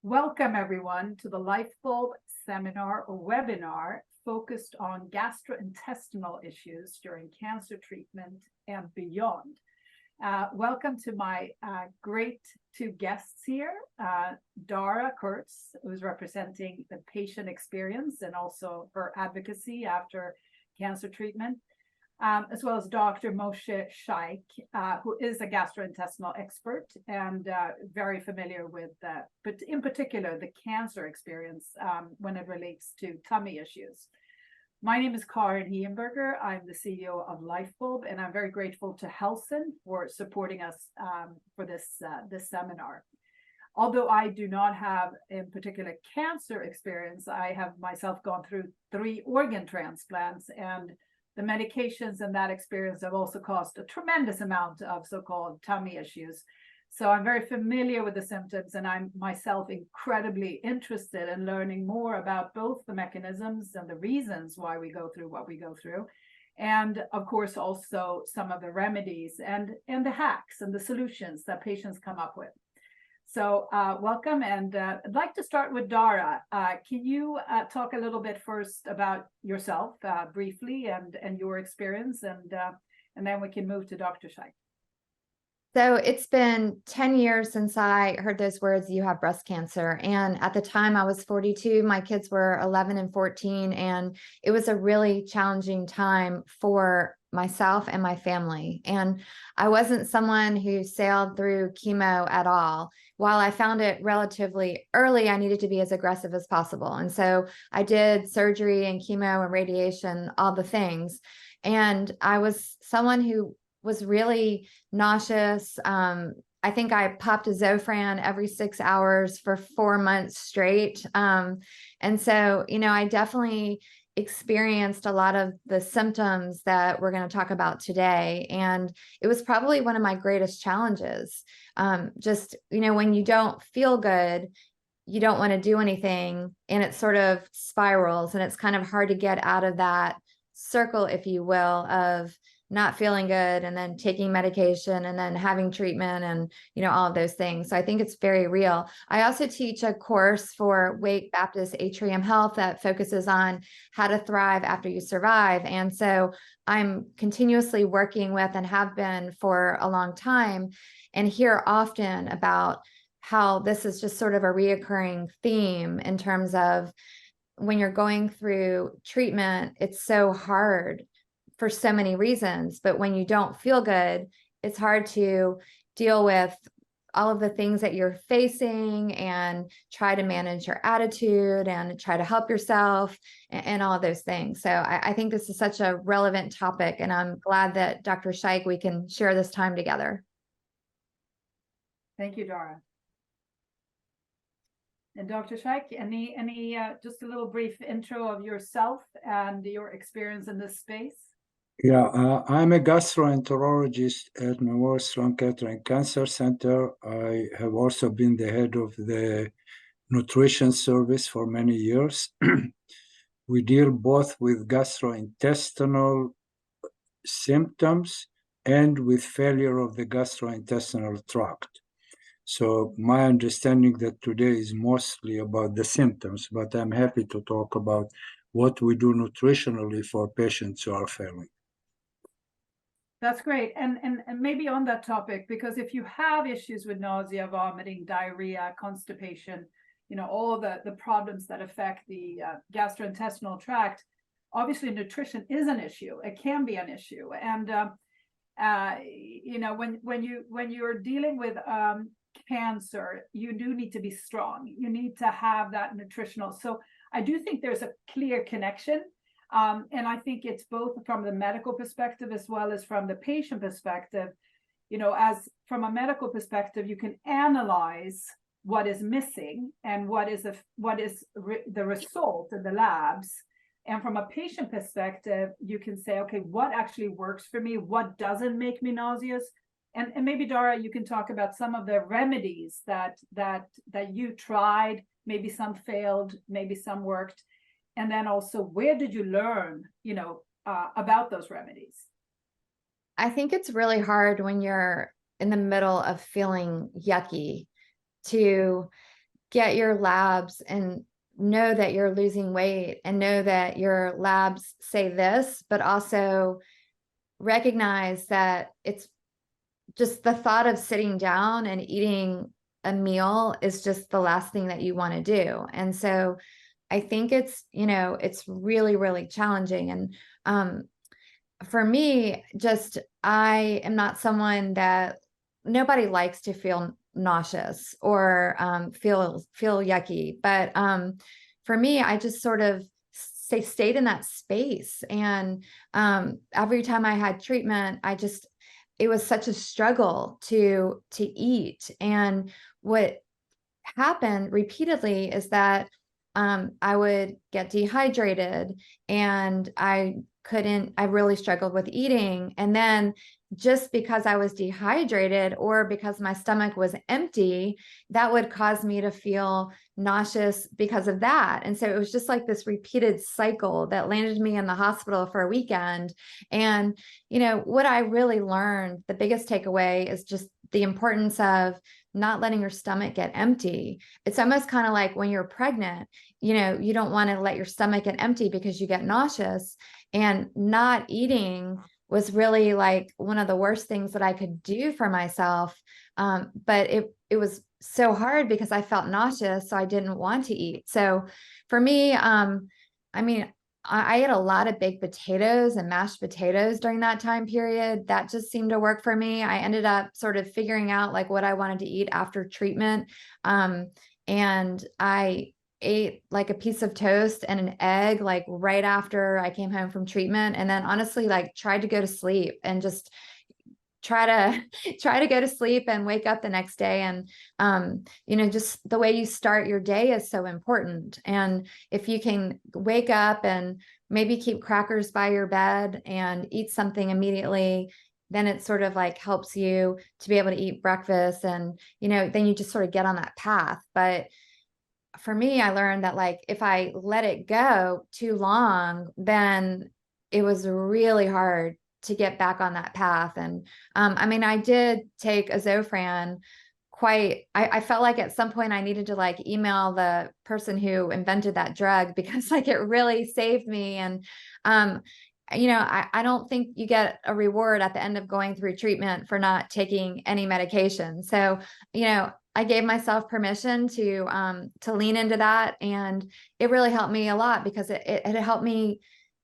Welcome everyone to the Lyfebulb seminar or webinar focused on gastrointestinal issues during cancer treatment and beyond. Welcome to my great two guests here, Dara Kurtz, who's representing the patient experience and also her advocacy after cancer treatment, as well as Dr. Moshe Shike, who is a gastrointestinal expert and very familiar with, but in particular, the cancer experience when it relates to tummy issues. My name is Karin Hehenberger. I'm the CEO of Lyfebulb, and I'm very grateful to Helsinn for supporting us for this seminar. Although I do not have, in particular, cancer experience, I have myself gone through 3 organ transplants, and the medications and that experience have also caused a tremendous amount of so-called tummy issues. So I'm very familiar with the symptoms, and I'm myself incredibly interested in learning more about both the mechanisms and the reasons why we go through what we go through. And of course, also some of the remedies and the hacks and the solutions that patients come up with. So welcome, and I'd like to start with Dara. Can you talk a little bit first about yourself briefly and your experience, and then we can move to Dr. Shike. So it's been 10 years since I heard those words, "you have breast cancer." And at the time I was 42, my kids were 11 and 14, and it was a really challenging time for myself and my family. And I wasn't someone who sailed through chemo at all. While I found it relatively early, I needed to be as aggressive as possible. And so I did surgery and chemo and radiation, all the things. And I was someone who was really nauseous. I think I popped a Zofran every 6 hours for 4 months straight. And so, I definitely experienced a lot of the symptoms that we're going to talk about today. And it was probably one of my greatest challenges. When you don't feel good, you don't want to do anything, and it sort of spirals, and it's kind of hard to get out of that circle, if you will, of not feeling good and then taking medication and then having treatment and, all of those things. So I think it's very real. I also teach a course for Wake Baptist Atrium Health that focuses on how to thrive after you survive. And so I'm continuously working with, and have been for a long time, and hear often about how this is just sort of a reoccurring theme in terms of when you're going through treatment, it's so hard for so many reasons, but when you don't feel good, it's hard to deal with all of the things that you're facing and try to manage your attitude and try to help yourself and all of those things. So I think this is such a relevant topic, and I'm glad that Dr. Shike, we can share this time together. Thank you, Dara. And Dr. Shike, any just a little brief intro of yourself and your experience in this space? Yeah, I'm a gastroenterologist at Memorial Sloan Kettering Cancer Center. I have also been the head of the nutrition service for many years. We deal both with gastrointestinal symptoms and with failure of the gastrointestinal tract. So my understanding that today is mostly about the symptoms, but I'm happy to talk about what we do nutritionally for patients who are failing. That's great. And maybe on that topic, because if you have issues with nausea, vomiting, diarrhea, constipation, all the problems that affect the gastrointestinal tract, obviously nutrition is an issue. It can be an issue. And, when you're dealing with cancer, you do need to be strong. You need to have that nutritional. So I do think there's a clear connection. And I think it's both from the medical perspective as well as from the patient perspective. As from a medical perspective, you can analyze what is missing and what is the result in the labs. And from a patient perspective, you can say, okay, what actually works for me? What doesn't make me nauseous? And maybe Dara, you can talk about some of the remedies that you tried. Maybe some failed, maybe some worked. And then also, where did you learn, about those remedies? I think it's really hard when you're in the middle of feeling yucky to get your labs and know that you're losing weight and know that your labs say this, but also recognize that it's just the thought of sitting down and eating a meal is just the last thing that you want to do. And so I think it's, it's really, really challenging. And for me, just I am not someone that nobody likes to feel nauseous or feel yucky. But for me, I just sort of stayed in that space. And every time I had treatment, it was such a struggle to eat. And what happened repeatedly is that I would get dehydrated and I really struggled with eating. And then just because I was dehydrated or because my stomach was empty, that would cause me to feel nauseous because of that. And so it was just like this repeated cycle that landed me in the hospital for a weekend. And, what I really learned, the biggest takeaway is just the importance of not letting your stomach get empty. It's almost kind of like when you're pregnant, you don't want to let your stomach get empty because you get nauseous. And not eating was really like one of the worst things that I could do for myself. But it was so hard because I felt nauseous, so I didn't want to eat. So for me, I ate a lot of baked potatoes and mashed potatoes during that time period. That just seemed to work for me. I ended up sort of figuring out like what I wanted to eat after treatment. And I ate like a piece of toast and an egg, like right after I came home from treatment. And then honestly, like tried to go to sleep and just try to go to sleep and wake up the next day. And, just the way you start your day is so important. And if you can wake up and maybe keep crackers by your bed and eat something immediately, then it sort of like helps you to be able to eat breakfast. And, then you just sort of get on that path. But for me, I learned that like, if I let it go too long, then it was really hard to get back on that path. And I did take a Zofran I felt like at some point I needed to like email the person who invented that drug because like it really saved me. And I don't think you get a reward at the end of going through treatment for not taking any medication. So, I gave myself permission to lean into that. And it really helped me a lot because it helped me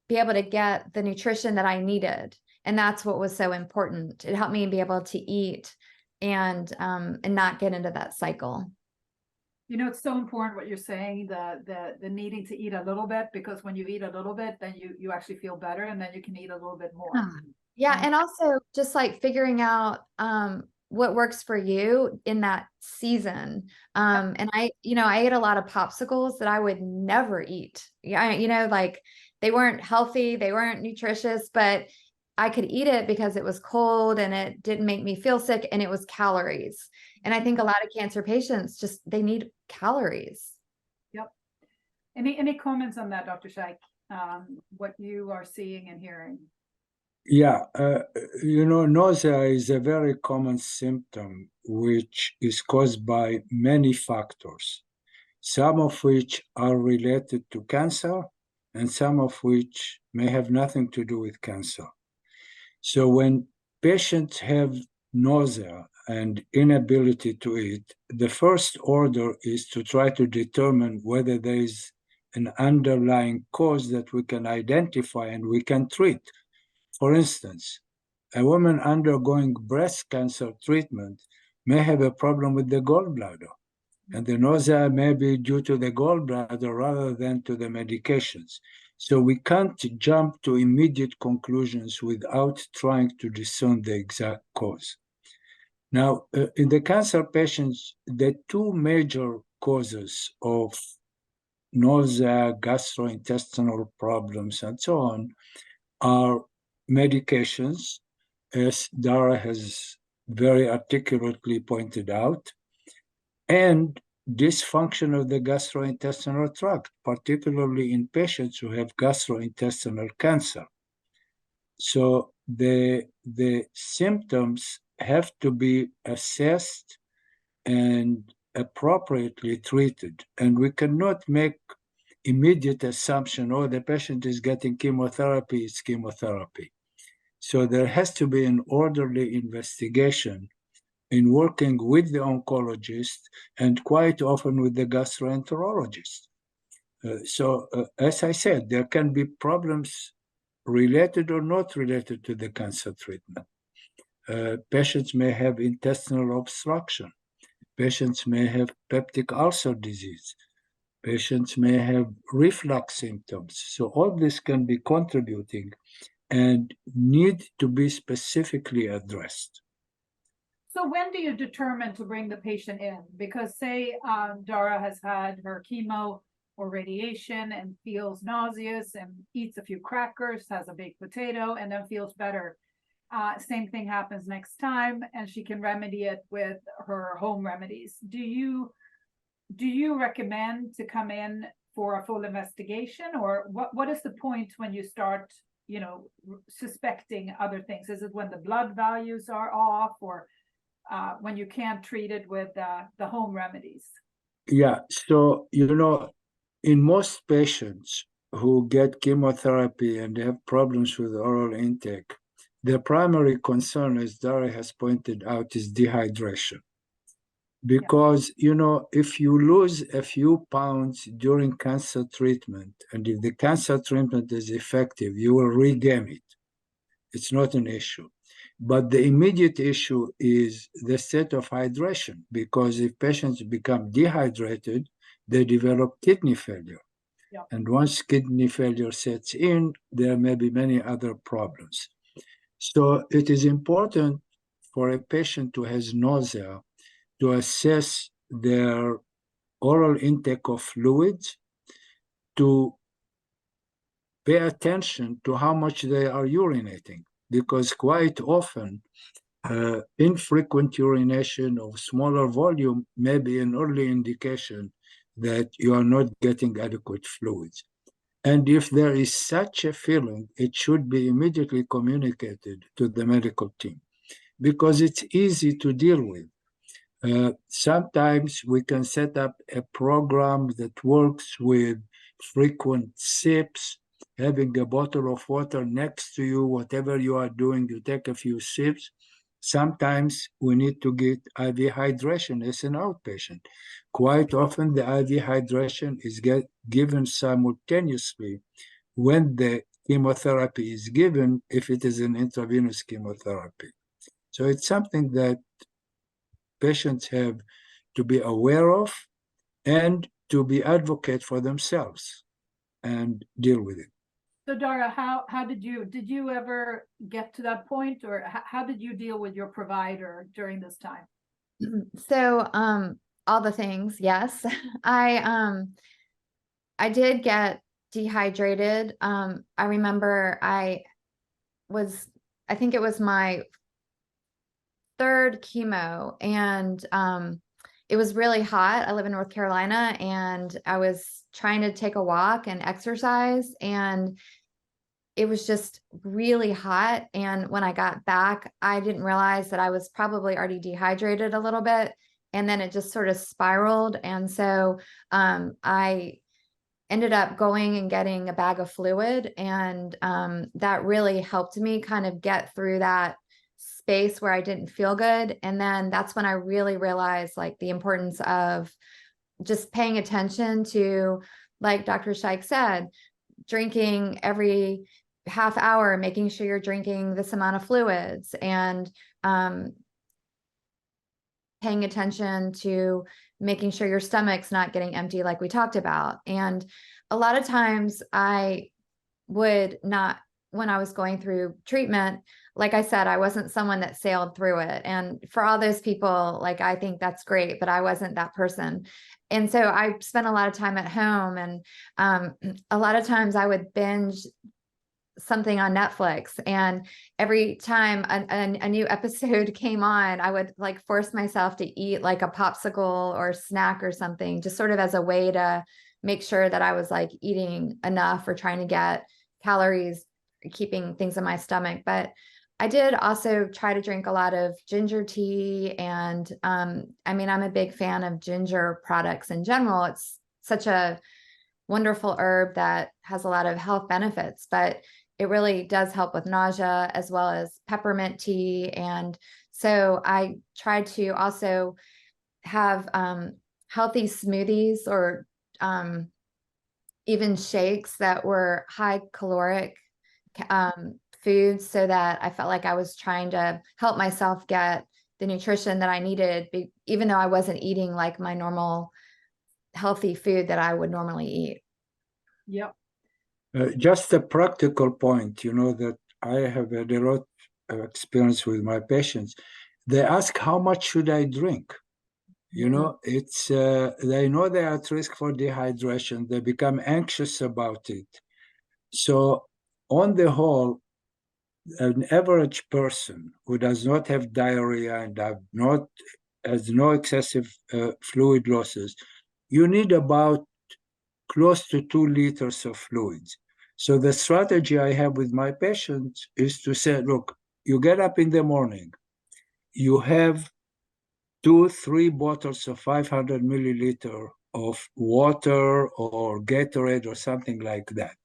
be able to get the nutrition that I needed. And that's what was so important. It helped me be able to eat and not get into that cycle. It's so important what you're saying, the needing to eat a little bit, because when you eat a little bit, then you actually feel better, and then you can eat a little bit more. Yeah. And also just like figuring out what works for you in that season. And I ate a lot of popsicles that I would never eat. Yeah, like they weren't healthy, they weren't nutritious, but I could eat it because it was cold and it didn't make me feel sick and it was calories. And I think a lot of cancer patients they need calories. Yep. Any comments on that, Dr. Shike? What you are seeing and hearing? Yeah, nausea is a very common symptom which is caused by many factors, some of which are related to cancer and some of which may have nothing to do with cancer. So when patients have nausea and inability to eat, the first order is to try to determine whether there is an underlying cause that we can identify and we can treat. For instance, a woman undergoing breast cancer treatment may have a problem with the gallbladder, and the nausea may be due to the gallbladder rather than to the medications. So we can't jump to immediate conclusions without trying to discern the exact cause. Now, in the cancer patients, the two major causes of nausea, gastrointestinal problems, and so on are medications, as Dara has very articulately pointed out, and dysfunction of the gastrointestinal tract, particularly in patients who have gastrointestinal cancer. So the symptoms have to be assessed and appropriately treated. And we cannot make immediate assumption, oh, the patient is getting chemotherapy, it's chemotherapy. So there has to be an orderly investigation in working with the oncologist and quite often with the gastroenterologist. As I said, there can be problems related or not related to the cancer treatment. Patients may have intestinal obstruction. Patients may have peptic ulcer disease. Patients may have reflux symptoms. So all this can be contributing and need to be specifically addressed. So when do you determine to bring the patient in? Because say Dara has had her chemo or radiation and feels nauseous and eats a few crackers, has a baked potato, and then feels better. Same thing happens next time, and she can remedy it with her home remedies. Do you recommend to come in for a full investigation, or what is the point when you start, suspecting other things? Is it when the blood values are off, or when you can't treat it with the home remedies? Yeah, so, in most patients who get chemotherapy and have problems with oral intake, their primary concern, as Dara has pointed out, is dehydration. Because, if you lose a few pounds during cancer treatment, and if the cancer treatment is effective, you will regain it. It's not an issue. But the immediate issue is the state of hydration, because if patients become dehydrated, they develop kidney failure. Yeah. And once kidney failure sets in, there may be many other problems. So it is important for a patient who has nausea to assess their oral intake of fluids, to pay attention to how much they are urinating, because quite often infrequent urination of smaller volume may be an early indication that you are not getting adequate fluids. And if there is such a feeling, it should be immediately communicated to the medical team, because it's easy to deal with. Sometimes we can set up a program that works with frequent sips, having a bottle of water next to you, whatever you are doing, you take a few sips. Sometimes we need to get IV hydration as an outpatient. Quite often the IV hydration is given simultaneously when the chemotherapy is given, if it is an intravenous chemotherapy. So it's something that patients have to be aware of and to be advocate for themselves and deal with it. So Dara, how did you ever get to that point, or how did you deal with your provider during this time? So, all the things, yes. I did get dehydrated. I remember I think it was my third chemo, and it was really hot. I live in North Carolina, and I was trying to take a walk and exercise, and it was just really hot. And when I got back, I didn't realize that I was probably already dehydrated a little bit. And then it just sort of spiraled. And so I ended up going and getting a bag of fluid. And that really helped me kind of get through that space where I didn't feel good. And then that's when I really realized like the importance of just paying attention to, like Dr. Shike said, drinking every half hour, making sure you're drinking this amount of fluids, and paying attention to making sure your stomach's not getting empty, like we talked about. And a lot of times I would not, when I was going through treatment, like I said, I wasn't someone that sailed through it. And for all those people, like, I think that's great, but I wasn't that person. And so I spent a lot of time at home, and a lot of times I would binge something on Netflix, and every time a new episode came on, I would like force myself to eat like a popsicle or snack or something, just sort of as a way to make sure that I was like eating enough or trying to get calories, keeping things in my stomach. But I did also try to drink a lot of ginger tea. And I mean, I'm a big fan of ginger products in general. It's such a wonderful herb that has a lot of health benefits, but it really does help with nausea, as well as peppermint tea. And so I tried to also have healthy smoothies, or even shakes that were high caloric foods, so that I felt like I was trying to help myself get the nutrition that I needed, even though I wasn't eating like my normal healthy food that I would normally eat. Yep. Just a practical point, that I have had a lot of experience with my patients. They ask, how much should I drink? It's they know they are at risk for dehydration. They become anxious about it. So on the whole, an average person who does not have diarrhea and has no excessive fluid losses, you need about close to 2 liters of fluids. So the strategy I have with my patients is to say, look, you get up in the morning, you have 2-3 bottles of 500 milliliter of water or Gatorade or something like that.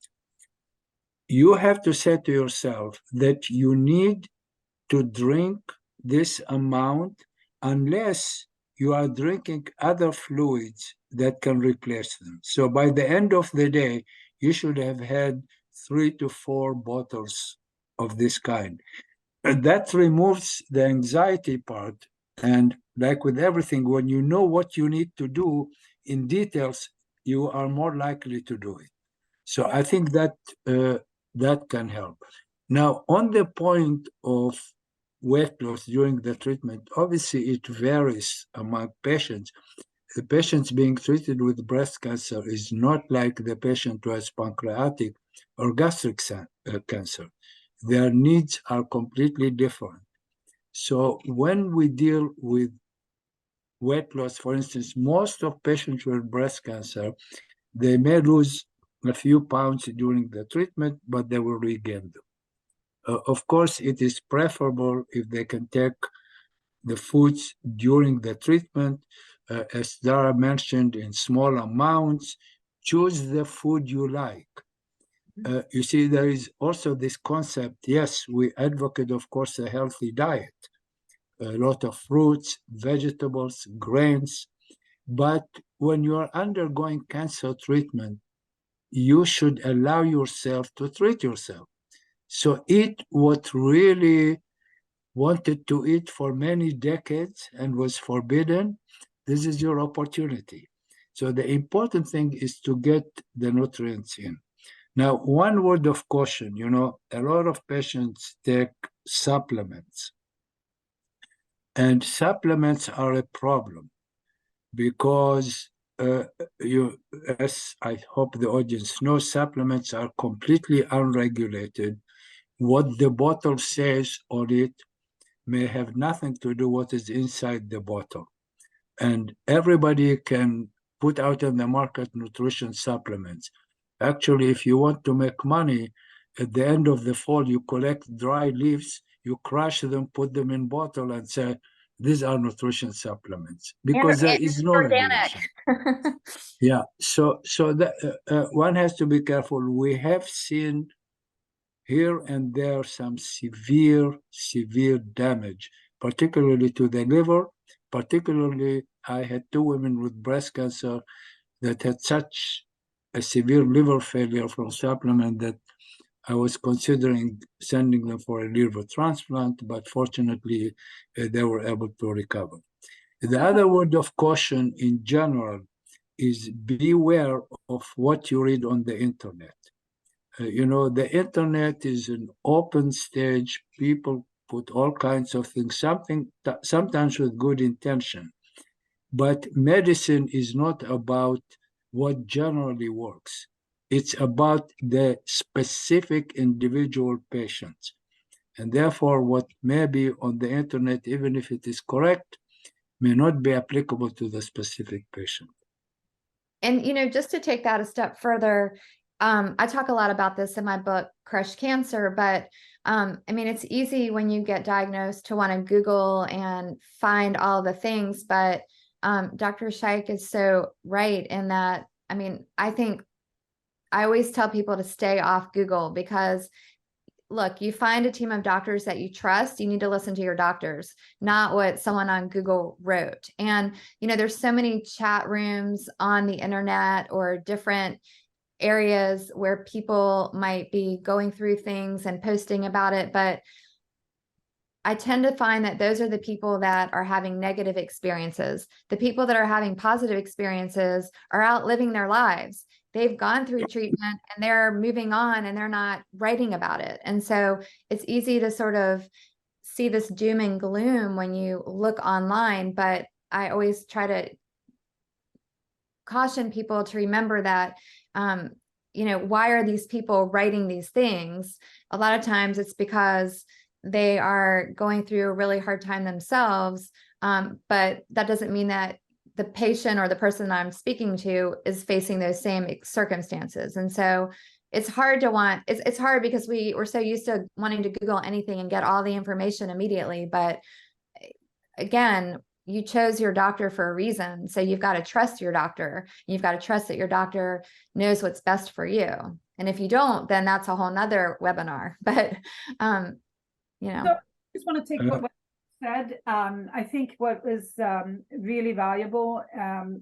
You have to say to yourself that you need to drink this amount unless you are drinking other fluids that can replace them. So by the end of the day, you should have had 3 to 4 bottles of this kind. And that removes the anxiety part. And like with everything, when you know what you need to do in details, you are more likely to do it. So I think that that can help. Now, on the point of weight loss during the treatment, obviously it varies among patients. The patients being treated with breast cancer is not like the patient who has pancreatic or gastric cancer. Their needs are completely different. So when we deal with weight loss, for instance, most of patients with breast cancer, they may lose a few pounds during the treatment, but they will regain them. Of course, it is preferable if they can take the foods during the treatment, as Dara mentioned, in small amounts. Choose the food you like. You see, there is also this concept. Yes, we advocate, of course, a healthy diet, a lot of fruits, vegetables, grains. But when you are undergoing cancer treatment, you should allow yourself to treat yourself. So eat what really wanted to eat for many decades and was forbidden. This is your opportunity. So the important thing is to get the nutrients in. Now, one word of caution, a lot of patients take supplements. And supplements are a problem because as I hope the audience knows, supplements are completely unregulated. What the bottle says on it may have nothing to do with what is inside the bottle. And everybody can put out on the market nutrition supplements. Actually, if you want to make money, at the end of the fall, you collect dry leaves, you crush them, put them in bottle and say, these are nutrition supplements, because there is no regulation. Yeah, so that, one has to be careful. We have seen here and there some severe damage, particularly to the liver. Particularly, I had 2 women with breast cancer that had such a severe liver failure from supplement that I was considering sending them for a liver transplant, but fortunately, they were able to recover. The other word of caution in general is beware of what you read on the internet. The internet is an open stage. People put all kinds of things, sometimes with good intention. But medicine is not about what generally works. It's about the specific individual patients. And therefore, what may be on the internet, even if it is correct, may not be applicable to the specific patient. And, just to take that a step further, I talk a lot about this in my book, Crush Cancer, but I mean, it's easy when you get diagnosed to want to Google and find all the things, but Dr. Shike is so right in that. I mean, I think I always tell people to stay off Google because look, you find a team of doctors that you trust, you need to listen to your doctors, not what someone on Google wrote. And, you know, there's so many chat rooms on the internet or different areas where people might be going through things and posting about it. But I tend to find that those are the people that are having negative experiences. The people that are having positive experiences are out living their lives. They've gone through treatment and they're moving on and they're not writing about it. And so it's easy to sort of see this doom and gloom when you look online, but I always try to caution people to remember that, you know, why are these people writing these things? A lot of times it's because they are going through a really hard time themselves, but that doesn't mean that the patient or the person I'm speaking to is facing those same circumstances. And so it's hard to it's hard because we're so used to wanting to Google anything and get all the information immediately. But again, you chose your doctor for a reason. So you've got to trust your doctor. You've got to trust that your doctor knows what's best for you. And if you don't, then that's a whole nother webinar. But, you know. So I just want to take what you said. I think what was really valuable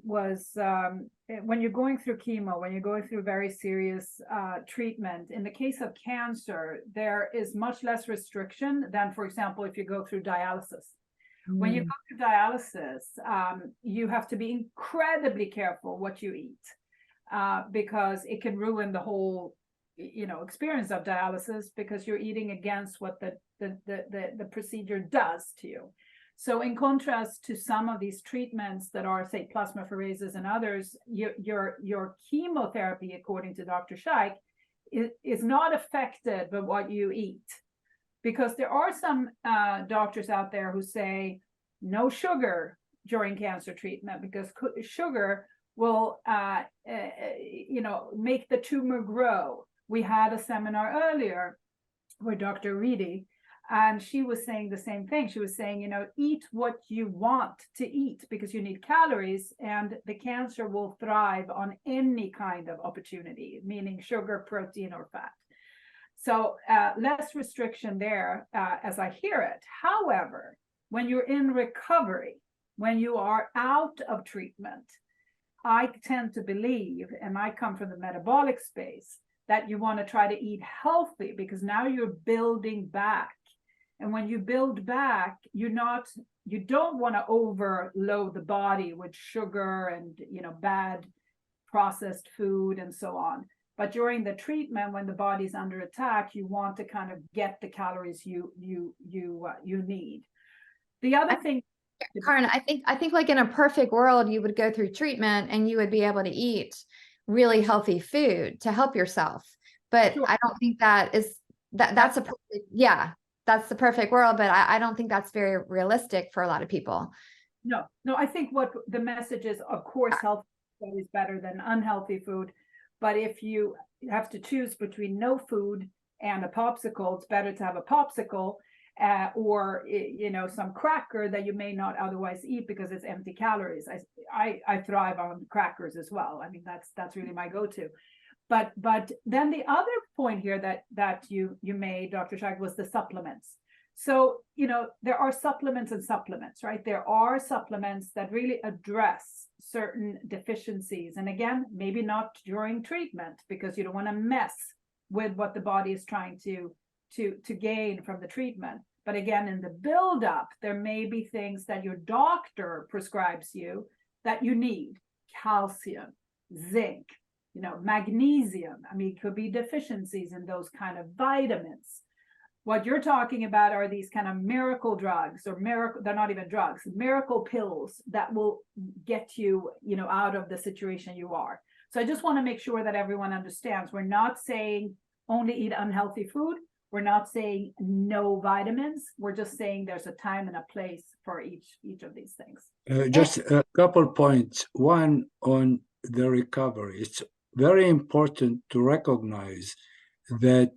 was when you're going through chemo, when you're going through very serious treatment, in the case of cancer, there is much less restriction than, for example, if you go through dialysis. When you go through dialysis, you have to be incredibly careful what you eat because it can ruin the whole, you know, experience of dialysis because you're eating against what the procedure does to you. So in contrast to some of these treatments that are, say, plasmapherases and others, your chemotherapy, according to Dr. Shike, is not affected by what you eat. Because there are some doctors out there who say no sugar during cancer treatment because sugar will, you know, make the tumor grow. We had a seminar earlier with Dr. Reedy, and she was saying the same thing. She was saying, you know, eat what you want to eat because you need calories, and the cancer will thrive on any kind of opportunity, meaning sugar, protein, or fat. So less restriction there as I hear it. However, when you're in recovery, when you are out of treatment, I tend to believe, and I come from the metabolic space, that you want to try to eat healthy because now you're building back. And when you build back, you don't want to overload the body with sugar and, you know, bad processed food and so on. But during the treatment, when the body's under attack, you want to kind of get the calories you need. The other thing, Karin, I think like in a perfect world, you would go through treatment and you would be able to eat really healthy food to help yourself. But sure. I don't think that's a perfect, yeah, that's the perfect world. But I don't think that's very realistic for a lot of people. No, I think what the message is, of course, healthy food is better than unhealthy food. But if you have to choose between no food and a popsicle, it's better to have a popsicle or, you know, some cracker that you may not otherwise eat because it's empty calories. I thrive on crackers as well. I mean, that's really my go-to. But then the other point here that you made, Dr. Shike, was the supplements. So, you know, there are supplements and supplements, right? There are supplements that really address certain deficiencies. And again, maybe not during treatment because you don't want to mess with what the body is trying to gain from the treatment. But again, in the buildup, there may be things that your doctor prescribes you that you need: calcium, zinc, you know, magnesium. I mean, it could be deficiencies in those kind of vitamins. What you're talking about are these kind of miracle drugs or they're not even drugs, miracle pills that will get you, you know, out of the situation you are. So I just want to make sure that everyone understands we're not saying only eat unhealthy food. We're not saying no vitamins. We're just saying there's a time and a place for each of these things. Just a couple points. One, on the recovery. It's very important to recognize that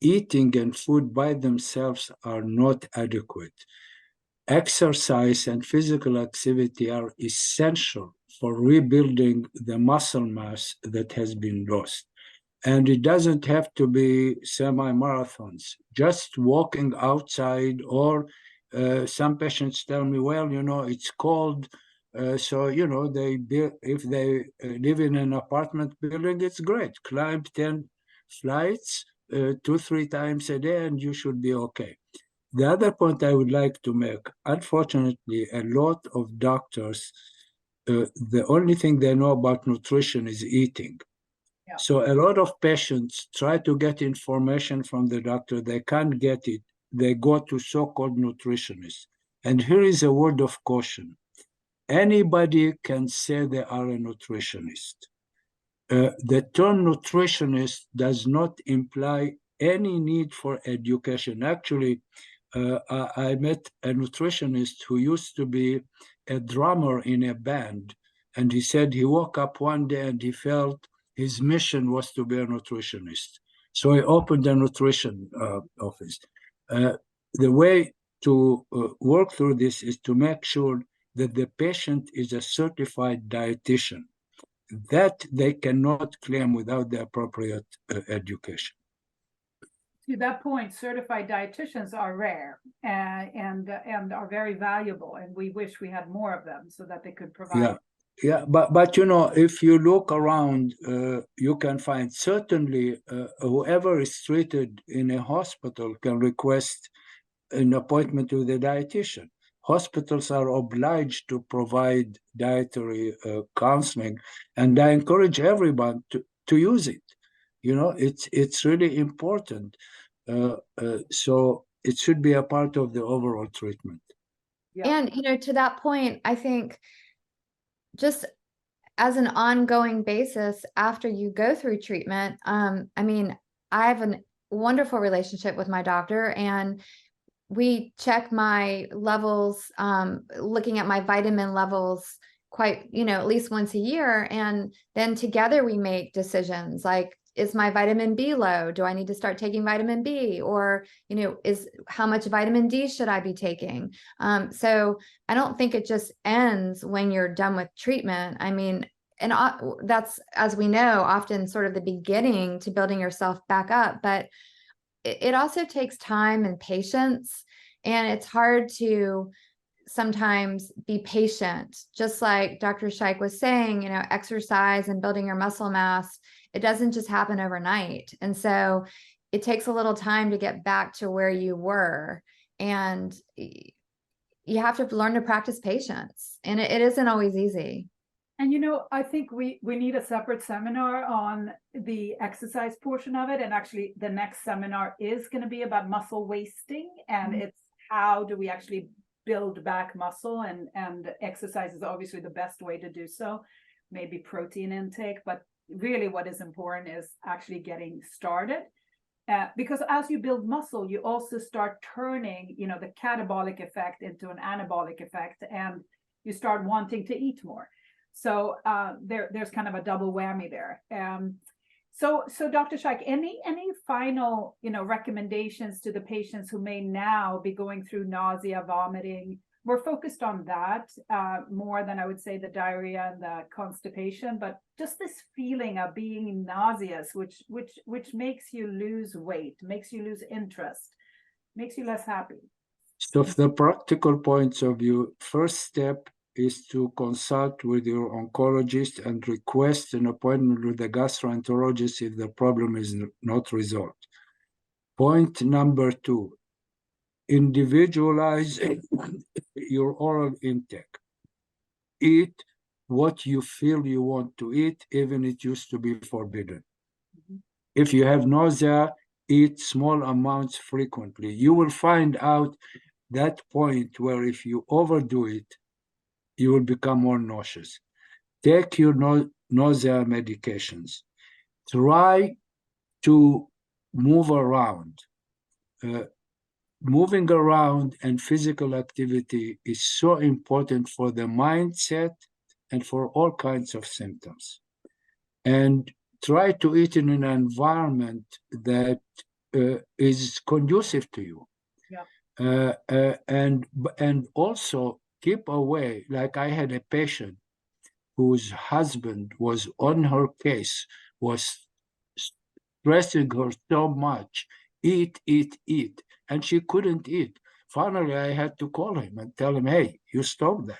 eating and food by themselves are not adequate. Exercise and physical activity are essential for rebuilding the muscle mass that has been lost. And it doesn't have to be semi-marathons. Just walking outside, or some patients tell me, well, it's cold. So, if they live in an apartment building, it's great. Climb 10 flights 2-3 times a day, and you should be okay. The other point I would like to make, unfortunately, a lot of doctors, the only thing they know about nutrition is eating. Yeah. So a lot of patients try to get information from the doctor. They can't get it. They go to so-called nutritionists. And here is a word of caution. Anybody can say they are a nutritionist. The term nutritionist does not imply any need for education. Actually, I met a nutritionist who used to be a drummer in a band, and he said he woke up one day and he felt his mission was to be a nutritionist. So he opened a nutrition office. The way to work through this is to make sure that the patient is a certified dietitian. That they cannot claim without the appropriate education. To that point, certified dietitians are rare and are very valuable, and we wish we had more of them so that they could provide. Yeah, but if you look around, you can find certainly whoever is treated in a hospital can request an appointment with a dietitian. Hospitals are obliged to provide dietary counseling, and I encourage everyone to use it. It's really important. So it should be a part of the overall treatment. Yeah. And, to that point, I think just as an ongoing basis after you go through treatment, I have a wonderful relationship with my doctor, and we check my levels, looking at my vitamin levels quite, at least once a year. And then together we make decisions like, is my vitamin B low? Do I need to start taking vitamin B? Or, how much vitamin D should I be taking? So I don't think it just ends when you're done with treatment. And that's, as we know, often sort of the beginning to building yourself back up. But it also takes time and patience, and it's hard to sometimes be patient. Just like Dr. Shike was saying, exercise and building your muscle mass, it doesn't just happen overnight. And so it takes a little time to get back to where you were. And you have to learn to practice patience. And it isn't always easy. And I think we need a separate seminar on the exercise portion of it. And actually the next seminar is going to be about muscle wasting. And it's how do we actually build back muscle, and exercise is obviously the best way to do so, maybe protein intake, but really what is important is actually getting started. Because as you build muscle, you also start turning, the catabolic effect into an anabolic effect, and you start wanting to eat more. So there's kind of a double whammy there. So Dr. Shike, any final, recommendations to the patients who may now be going through nausea, vomiting? We're focused on that more than I would say the diarrhea and the constipation, but just this feeling of being nauseous, which makes you lose weight, makes you lose interest, makes you less happy. So from the practical points of view, first step is to consult with your oncologist and request an appointment with the gastroenterologist if the problem is not resolved. Point number 2, individualize your oral intake. Eat what you feel you want to eat, even it used to be forbidden. If you have nausea, eat small amounts frequently. You will find out that point where if you overdo it, you will become more nauseous. Take your nausea medications. Try to move around. Moving around and physical activity is so important for the mindset and for all kinds of symptoms. And try to eat in an environment that is conducive to you. Yeah. And also keep away. Like I had a patient whose husband was on her case, was stressing her so much, eat, and she couldn't eat. Finally, I had to call him and tell him, hey, you stop that.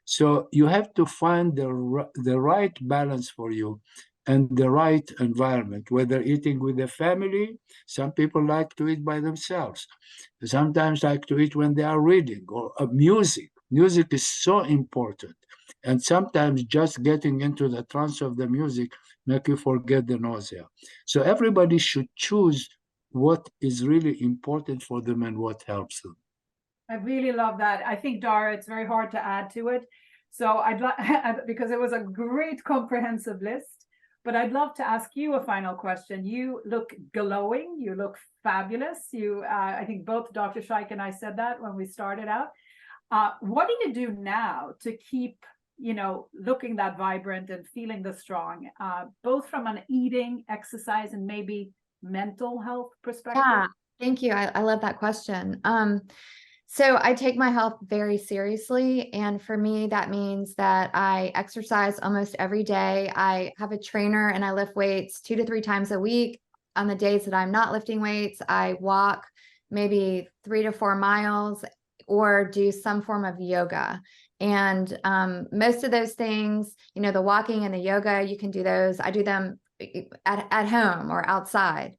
So you have to find the right balance for you and the right environment, whether eating with a family. Some people like to eat by themselves. Sometimes like to eat when they are reading, or music. Music is so important. And sometimes just getting into the trance of the music make you forget the nausea. So everybody should choose what is really important for them and what helps them. I really love that. I think, Dara, it's very hard to add to it. So I'd like, because it was a great comprehensive list, but I'd love to ask you a final question. You look glowing, you look fabulous. You, I think both Dr. Shike and I said that when we started out. What do you do now to keep, looking that vibrant and feeling the strong, both from an eating, exercise, and maybe mental health perspective? Yeah, thank you. I love that question. So I take my health very seriously. And for me, that means that I exercise almost every day. I have a trainer and I lift weights 2 to 3 times a week. On the days that I'm not lifting weights, I walk maybe 3 to 4 miles or do some form of yoga. And most of those things, the walking and the yoga, you can do those. I do them at home or outside.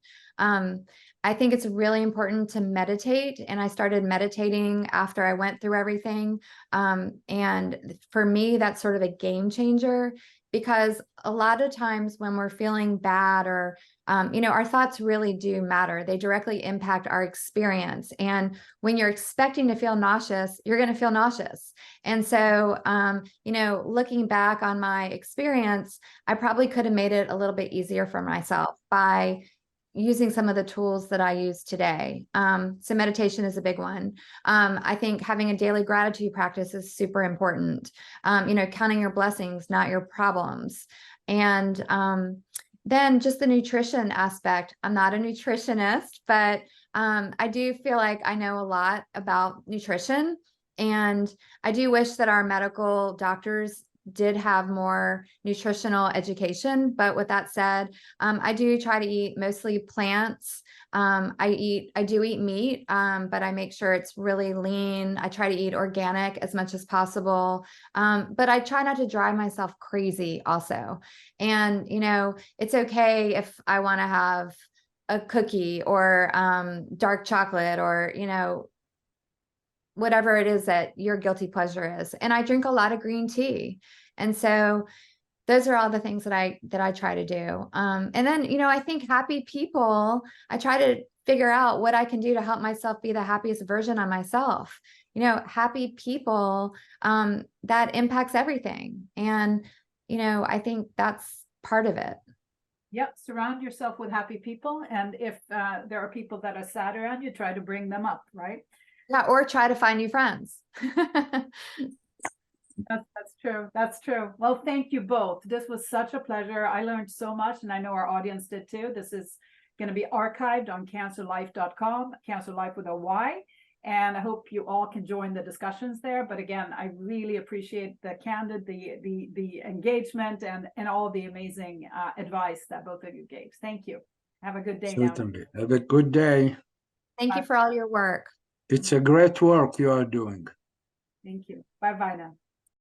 I think it's really important to meditate, and I started meditating after I went through everything. And for me, that's sort of a game changer, because a lot of times when we're feeling bad or, our thoughts really do matter. They directly impact our experience. And when you're expecting to feel nauseous, you're going to feel nauseous. And so, looking back on my experience, I probably could have made it a little bit easier for myself by using some of the tools that I use today. So meditation is a big one. I think having a daily gratitude practice is super important. Counting your blessings, not your problems. And then just the nutrition aspect. I'm not a nutritionist, but I do feel like I know a lot about nutrition. And I do wish that our medical doctors did have more nutritional education. But with that said, I do try to eat mostly plants. I do eat meat, but I make sure it's really lean. I try to eat organic as much as possible. But I try not to drive myself crazy also. And, it's okay if I want to have a cookie or dark chocolate or, whatever it is that your guilty pleasure is. And I drink a lot of green tea. And so those are all the things that I try to do. And then, I think happy people, I try to figure out what I can do to help myself be the happiest version of myself. Happy people, that impacts everything. And, I think that's part of it. Yep. Surround yourself with happy people. And if there are people that are sad around you, try to bring them up, right? Yeah, or try to find new friends. That's true. That's true. Well, thank you both. This was such a pleasure. I learned so much, and I know our audience did too. This is going to be archived on cancerlife.com, Cancer Life with a Y. And I hope you all can join the discussions there. But again, I really appreciate the candid, the engagement, and all the amazing advice that both of you gave. Thank you. Have a good day now. Certainly. Have a good day. Thank you for all your work. It's a great work you are doing. Thank you. Bye-bye now.